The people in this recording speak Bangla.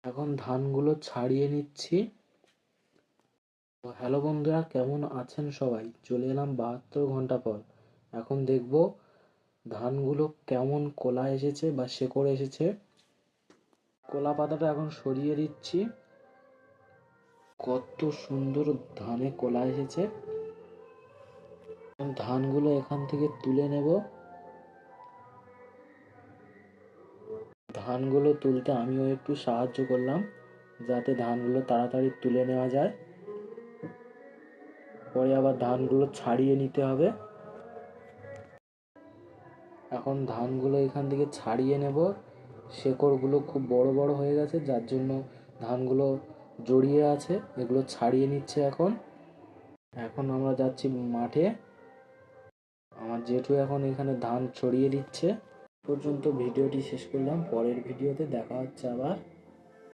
এখন ধানগুলো ছাড়িয়ে নিচ্ছি। তো হ্যালো বন্ধুরা, কেমন আছেন সবাই? চলে এলাম 72 ঘন্টা পর। এখন দেখব ধানগুলো কেমন কোলা এসেছে বা শেকড় এসেছে। কোলা পাতাটা এখন সরিয়ে দিচ্ছি। কত সুন্দর ধানে কোলা এসেছে। ধানগুলো এখান থেকে তুলে নেব। ধানগুলো তুলতে আমিও একটু সাহায্য করলাম, যাতে ধানগুলো তাড়াতাড়ি তুলে নেওয়া যায়। পরে আবার ধানগুলো ছাড়িয়ে নিতে হবে। এখন ধানগুলো এখান থেকে ছাড়িয়ে নেব। শেকড়গুলো খুব বড় বড় হয়ে গেছে, যার জন্য ধানগুলো জড়িয়ে আছে। এগুলো ছাড়িয়ে নিচ্ছে এখন। এখন আমরা যাচ্ছি মাঠে। আমার জেঠু এখন এখানে ধান ছড়িয়ে দিচ্ছে। পর্যন্ত ভিডিওটি শেষ করলাম। পরের ভিডিওতে দেখা হচ্ছে আবার।